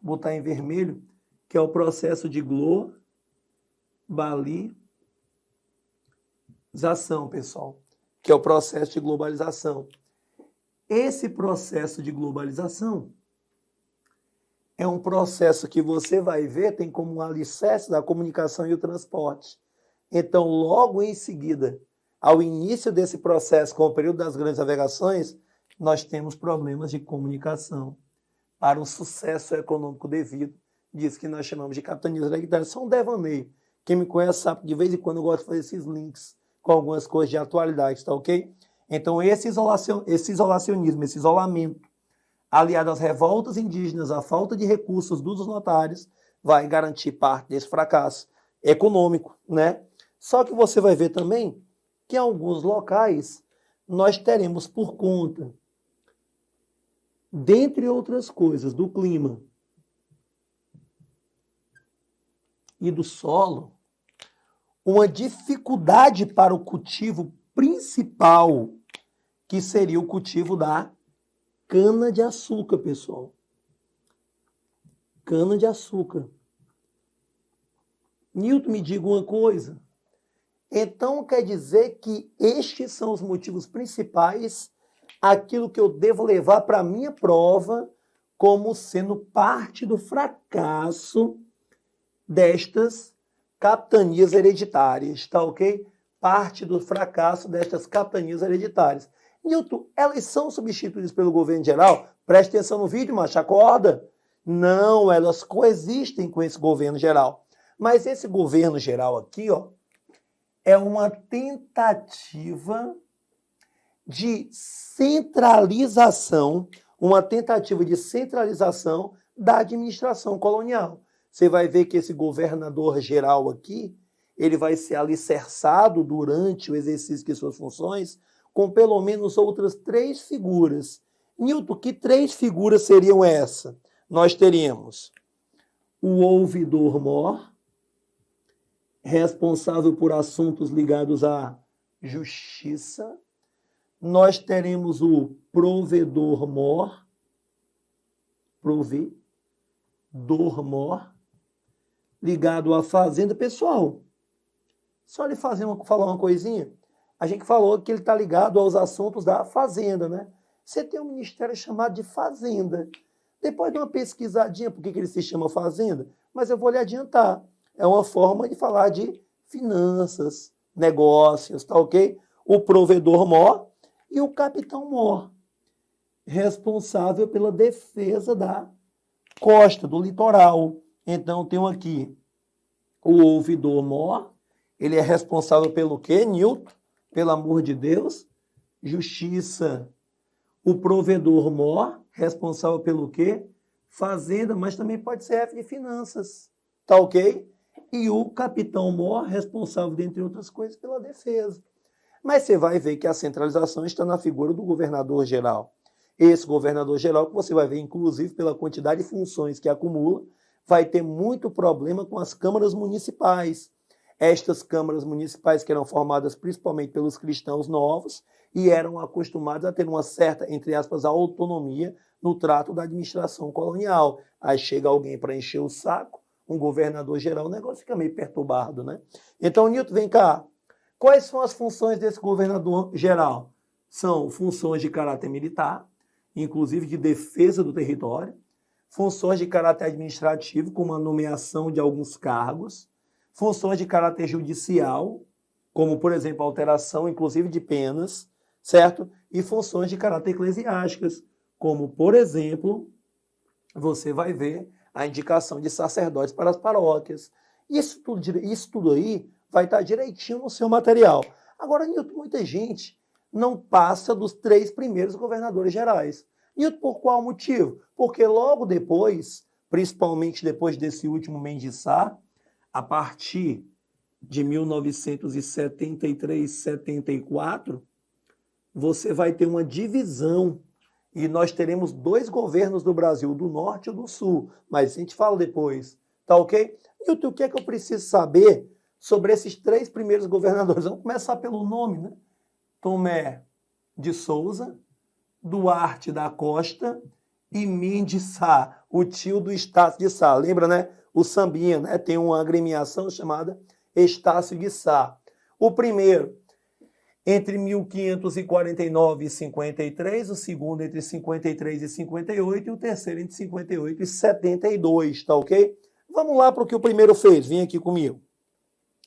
botar em vermelho, que é o processo de globalização, pessoal. Que é o processo de globalização. Esse processo de globalização é um processo que você vai ver, tem como um alicerce da comunicação e o transporte. Então, logo em seguida, ao início desse processo, com o período das grandes navegações, nós temos problemas de comunicação para o sucesso econômico devido disso que nós chamamos de capitanias hereditárias. Só um devaneio. Quem me conhece sabe que de vez em quando eu gosto de fazer esses links com algumas coisas de atualidade, tá ok? Então, esse isolacionismo, esse isolamento, aliado às revoltas indígenas, à falta de recursos dos notários, vai garantir parte desse fracasso econômico, né? Só que você vai ver também que em alguns locais nós teremos por conta, dentre outras coisas, do clima e do solo, uma dificuldade para o cultivo principal, que seria o cultivo da cana-de-açúcar, pessoal. Cana-de-açúcar. Nilton, me diga uma coisa. Então, quer dizer que estes são os motivos principais aquilo que eu devo levar para a minha prova como sendo parte do fracasso destas capitanias hereditárias, tá ok? Parte do fracasso destas capitanias hereditárias. Newton, elas são substituídas pelo governo geral? Preste atenção no vídeo, macho, acorda. Não, elas coexistem com esse governo geral. Mas esse governo geral aqui, ó, é uma tentativa de centralização, da administração colonial. Você vai ver que esse governador geral aqui, ele vai ser alicerçado durante o exercício de suas funções com pelo menos outras 3 figuras. Newton, que 3 figuras seriam essas? Nós teríamos o ouvidor-mor, responsável por assuntos ligados à justiça. Nós teremos o provedor-mor, ligado à fazenda. Pessoal, só lhe falar uma coisinha. A gente falou que ele está ligado aos assuntos da fazenda, né? Você tem um ministério chamado de fazenda. Depois de uma pesquisadinha, por que ele se chama fazenda? Mas eu vou lhe adiantar. É uma forma de falar de finanças, negócios, tá ok? O provedor-mor e o capitão-mor, responsável pela defesa da costa, do litoral. Então, tenho aqui o ouvidor-mor. Ele é responsável pelo quê, Newton? Pelo amor de Deus, justiça. O provedor-mor, responsável pelo quê? Fazenda, mas também pode ser F de finanças. Tá ok? E o capitão-mor, responsável, dentre outras coisas, pela defesa. Mas você vai ver que a centralização está na figura do governador-geral. Esse governador-geral, que você vai ver, inclusive, pela quantidade de funções que acumula, vai ter muito problema com as câmaras municipais. Estas câmaras municipais que eram formadas principalmente pelos cristãos novos e eram acostumados a ter uma certa, entre aspas, autonomia no trato da administração colonial. Aí chega alguém para encher o saco, um governador-geral, o negócio fica meio perturbado, né? Então, Newton, vem cá. Quais são as funções desse governador-geral? São funções de caráter militar, inclusive de defesa do território, funções de caráter administrativo, como a nomeação de alguns cargos, funções de caráter judicial, como, por exemplo, a alteração, inclusive, de penas, certo? E funções de caráter eclesiásticas, como, por exemplo, você vai ver a indicação de sacerdotes para as paróquias. Isso tudo aí vai estar direitinho no seu material. Agora, Newton, muita gente não passa dos 3 primeiros governadores gerais. Newton, por qual motivo? Porque logo depois, principalmente depois desse último Mendes Sá, a partir de 1973, 74, você vai ter uma divisão e nós teremos 2 governos do Brasil, do Norte e do Sul. Mas a gente fala depois, tá ok? Newton, o que é que eu preciso saber sobre esses 3 primeiros governadores? Vamos começar pelo nome, né? Tomé de Souza, Duarte da Costa e Mendes Sá, o tio do Estácio de Sá. Lembra, né? O sambinha, né? Tem uma agremiação chamada Estácio de Sá. O primeiro, entre 1549 e 53, o segundo entre 53 e 58 e o terceiro entre 58 e 72, tá ok? Vamos lá para o que o primeiro fez, vem aqui comigo.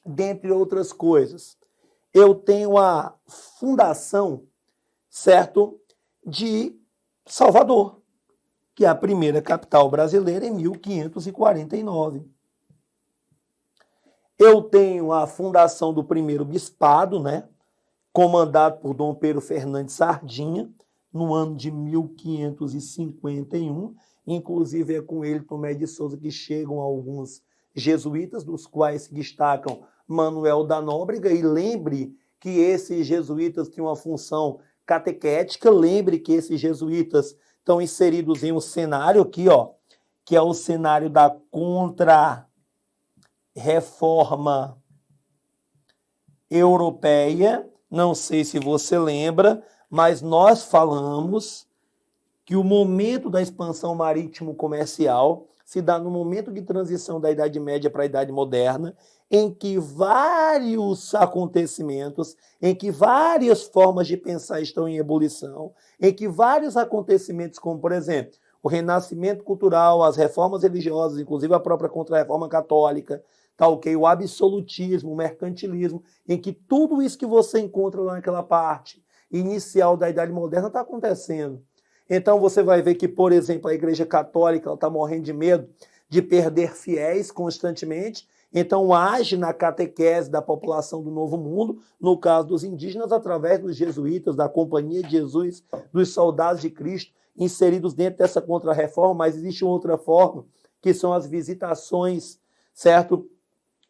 Dentre outras coisas, eu tenho a fundação, certo, de Salvador, que é a primeira capital brasileira, em 1549. Eu tenho a fundação do primeiro bispado, né, comandado por Dom Pedro Fernandes Sardinha, no ano de 1551. Inclusive, é com ele, Tomé de Souza, que chegam alguns jesuítas, dos quais se destacam Manuel da Nóbrega. E lembre que esses jesuítas tinham uma função catequética. Lembre que esses jesuítas estão inseridos em um cenário aqui, ó, que é o cenário da contra-reforma europeia. Não sei se você lembra, mas nós falamos que o momento da expansão marítimo-comercial se dá no momento de transição da Idade Média para a Idade Moderna, em que vários acontecimentos, em que várias formas de pensar estão em ebulição, em que vários acontecimentos, como, por exemplo, o renascimento cultural, as reformas religiosas, inclusive a própria Contra-Reforma Católica, tá ok? O absolutismo, o mercantilismo, em que tudo isso que você encontra lá naquela parte inicial da Idade Moderna está acontecendo. Então você vai ver que, por exemplo, a Igreja Católica está morrendo de medo de perder fiéis constantemente, então age na catequese da população do Novo Mundo, no caso dos indígenas, através dos jesuítas, da Companhia de Jesus, dos soldados de Cristo, inseridos dentro dessa contra-reforma, mas existe outra forma, que são as visitações, certo?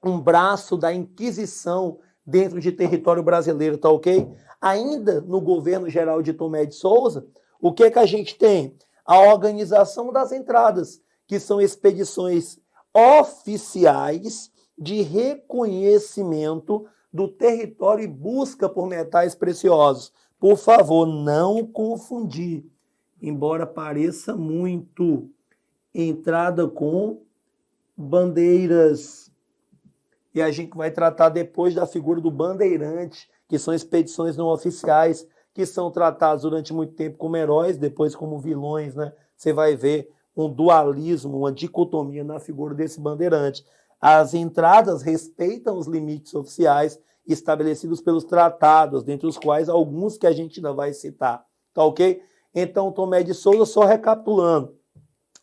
Um braço da Inquisição dentro de território brasileiro, tá ok? Ainda no governo geral de Tomé de Souza, o que a gente tem? A organização das entradas, que são expedições oficiais de reconhecimento do território e busca por metais preciosos. Por favor, não confundir, embora pareça muito, entrada com bandeiras. E a gente vai tratar depois da figura do bandeirante, que são expedições não oficiais, que são tratados durante muito tempo como heróis, depois como vilões, né? Você vai ver um dualismo, uma dicotomia na figura desse bandeirante. As entradas respeitam os limites oficiais estabelecidos pelos tratados, dentre os quais alguns que a gente ainda vai citar, tá ok? Então, Tomé de Souza, só recapitulando,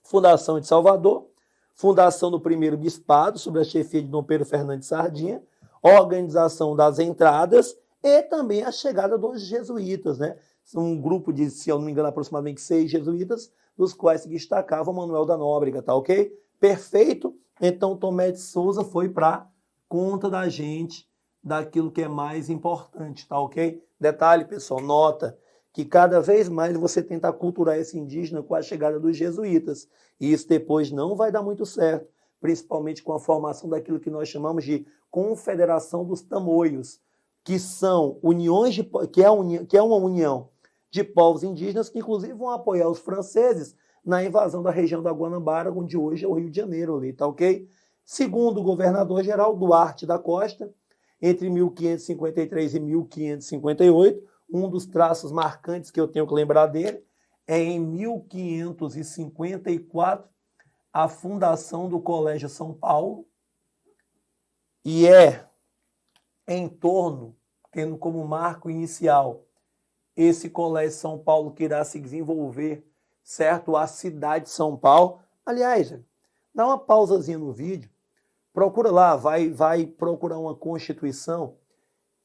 fundação de Salvador, fundação do primeiro bispado, sob a chefia de Dom Pedro Fernandes Sardinha, organização das entradas e também a chegada dos jesuítas, né? Um grupo de, se eu não me engano, aproximadamente 6 jesuítas, dos quais se destacava Manuel da Nóbrega, tá ok? Perfeito? Então, Tomé de Souza foi para conta da gente daquilo que é mais importante, tá ok? Detalhe, pessoal, nota que cada vez mais você tenta aculturar esse indígena com a chegada dos jesuítas. E isso depois não vai dar muito certo, principalmente com a formação daquilo que nós chamamos de Confederação dos Tamoios, que são uniões de, que é uma união de povos indígenas que inclusive vão apoiar os franceses na invasão da região da Guanabara, onde hoje é o Rio de Janeiro, ali, tá ok? Segundo o governador-geral Duarte da Costa, entre 1553 e 1558, um dos traços marcantes que eu tenho que lembrar dele é em 1554 a fundação do Colégio São Paulo, e é em torno, tendo como marco inicial esse Colégio São Paulo que irá se desenvolver, certo? A cidade de São Paulo. Aliás, dá uma pausazinha no vídeo, procura lá, vai procurar uma Constituição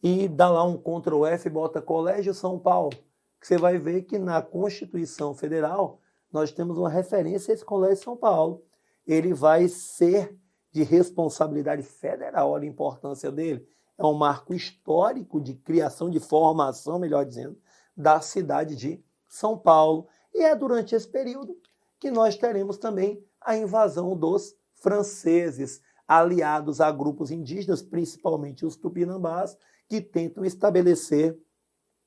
e dá lá um Ctrl F e bota Colégio São Paulo, que você vai ver que na Constituição Federal nós temos uma referência a esse Colégio São Paulo. Ele vai ser de responsabilidade federal, olha a importância dele. É um marco histórico de criação, de formação, melhor dizendo, da cidade de São Paulo. E é durante esse período que nós teremos também a invasão dos franceses, aliados a grupos indígenas, principalmente os tupinambás, que tentam estabelecer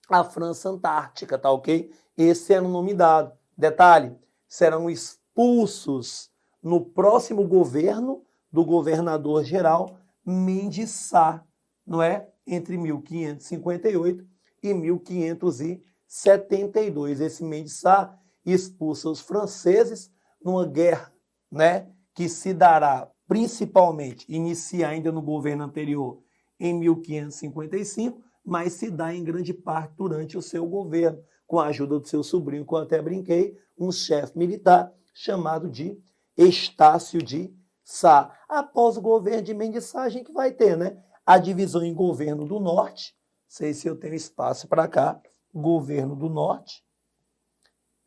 a França Antártica, tá ok? Esse era o nome dado. Detalhe, serão expulsos no próximo governo do governador-geral Mendes Sá, não é? Entre 1558 e 1572. Esse Mendes Sá expulsa os franceses numa guerra, né, que se dará principalmente, inicia ainda no governo anterior, em 1555, mas se dá em grande parte durante o seu governo, com a ajuda do seu sobrinho, que eu até brinquei, um chefe militar chamado de Estácio de Sá. Após o governo de Mendes Sá, a gente vai ter, né, a divisão em governo do norte, não sei se eu tenho espaço para cá, governo do norte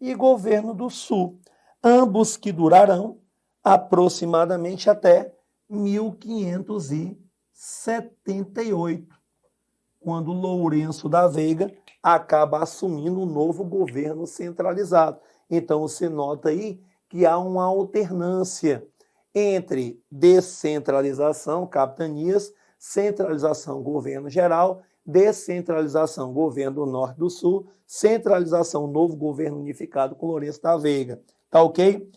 e governo do sul, ambos que durarão aproximadamente até 1578, quando Lourenço da Veiga acaba assumindo um novo governo centralizado. Então você nota aí que há uma alternância entre descentralização, capitanias, centralização, governo geral, descentralização, governo do norte e do sul, centralização, novo governo unificado com Lourenço da Veiga. Tá ok?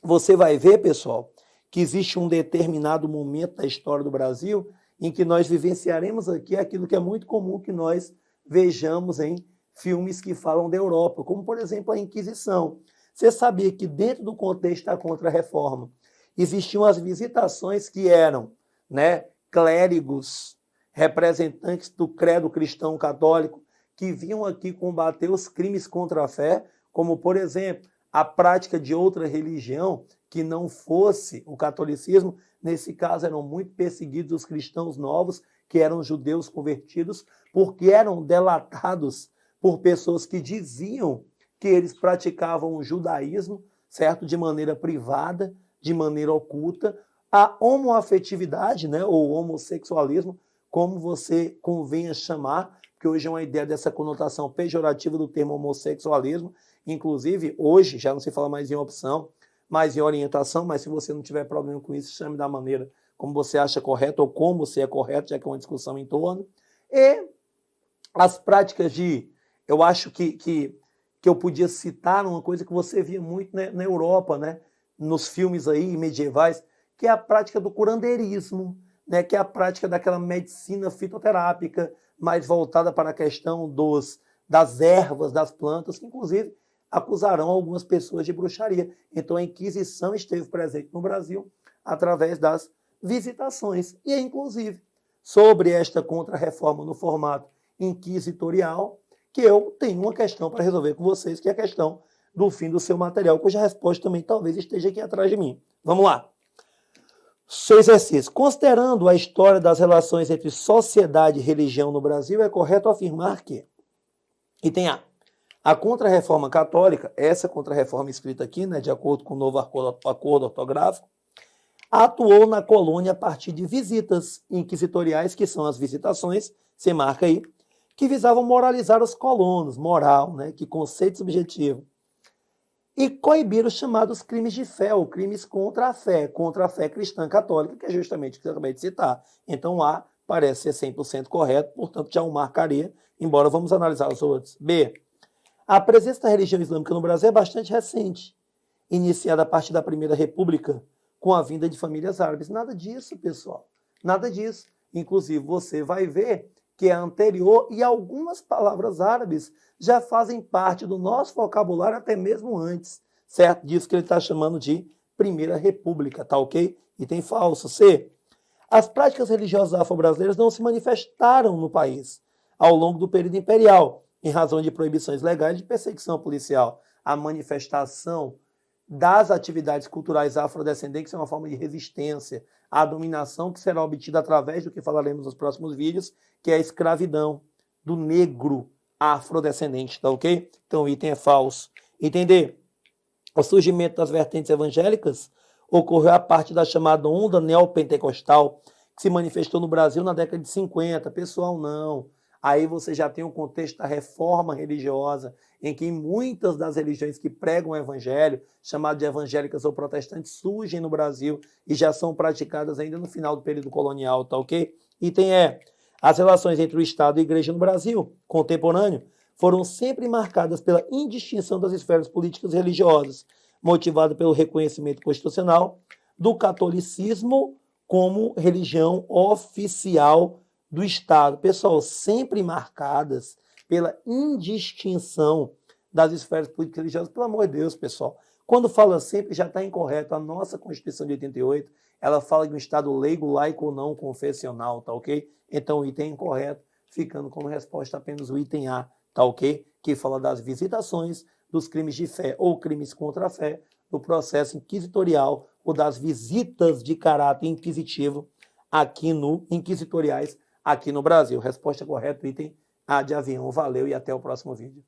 você vai ver, pessoal, que existe um determinado momento da história do Brasil em que nós vivenciaremos aqui aquilo que é muito comum que nós vejamos em filmes que falam da Europa, como, por exemplo, a Inquisição. Você sabia que dentro do contexto da Contra-Reforma existiam as visitações que eram, né, clérigos, representantes do credo cristão católico, que vinham aqui combater os crimes contra a fé, como, por exemplo, a prática de outra religião que não fosse o catolicismo. Nesse caso, eram muito perseguidos os cristãos novos, que eram judeus convertidos, porque eram delatados por pessoas que diziam que eles praticavam o judaísmo, certo? De maneira privada, de maneira oculta. A homoafetividade, né, ou homossexualismo, como você convenha chamar, porque hoje é uma ideia dessa conotação pejorativa do termo homossexualismo. Inclusive, hoje já não se fala mais em opção, mas em orientação, mas se você não tiver problema com isso, chame da maneira como você acha correto ou como você é correto, já que é uma discussão em torno. E as práticas de... Eu acho que eu podia citar uma coisa que você via muito, né, na Europa, né, nos filmes aí medievais, que é a prática do curandeirismo, né, que é a prática daquela medicina fitoterápica mais voltada para a questão das ervas, das plantas, que inclusive acusarão algumas pessoas de bruxaria. Então a Inquisição esteve presente no Brasil através das visitações. E inclusive sobre esta Contra-Reforma no formato inquisitorial, que eu tenho uma questão para resolver com vocês, que é a questão do fim do seu material, cuja resposta também talvez esteja aqui atrás de mim. Vamos lá. Seu exercício. Considerando a história das relações entre sociedade e religião no Brasil, é correto afirmar que... Item A Contra-Reforma Católica, essa Contra-Reforma escrita aqui, né, de acordo com o novo acordo ortográfico, atuou na colônia a partir de visitas inquisitoriais, que são as visitações, você marca aí, que visavam moralizar os colonos, moral, né, que conceito subjetivo, e coibir os chamados crimes de fé, ou crimes contra a fé cristã católica, que é justamente o que eu acabei de citar. Então, A parece ser 100% correto, portanto, já o marcaria, embora vamos analisar os outros. B. A presença da religião islâmica no Brasil é bastante recente, iniciada a partir da Primeira República, com a vinda de famílias árabes. Nada disso, pessoal. Nada disso. Inclusive, você vai ver que é anterior e algumas palavras árabes já fazem parte do nosso vocabulário até mesmo antes, certo? Disso que ele está chamando de Primeira República, tá ok? Item falso. C. As práticas religiosas afro-brasileiras não se manifestaram no país ao longo do período imperial, em razão de proibições legais de perseguição policial. A manifestação das atividades culturais afrodescendentes é uma forma de resistência à dominação que será obtida através do que falaremos nos próximos vídeos, que é a escravidão do negro afrodescendente, tá ok? Então o item é falso. Item D. O surgimento das vertentes evangélicas ocorreu a partir da chamada onda neopentecostal, que se manifestou no Brasil na década de 50. Pessoal, não. Aí você já tem o contexto da reforma religiosa, em que muitas das religiões que pregam o evangelho, chamadas de evangélicas ou protestantes, surgem no Brasil e já são praticadas ainda no final do período colonial, tá ok? Item E. As relações entre o Estado e a Igreja no Brasil contemporâneo foram sempre marcadas pela indistinção das esferas políticas e religiosas, motivada pelo reconhecimento constitucional do catolicismo como religião oficial do Estado. Pessoal, sempre marcadas pela indistinção das esferas políticas e religiosas. Pelo amor de Deus, pessoal. Quando fala sempre, já está incorreto. A nossa Constituição de 88, ela fala de um Estado leigo, laico ou não confessional, tá ok? Então, o item incorreto, ficando como resposta apenas o item A, tá ok? Que fala das visitações, dos crimes de fé ou crimes contra a fé, do processo inquisitorial ou das visitas de caráter inquisitivo inquisitoriais aqui no Brasil. Resposta correta, item A de avião. Valeu e até o próximo vídeo.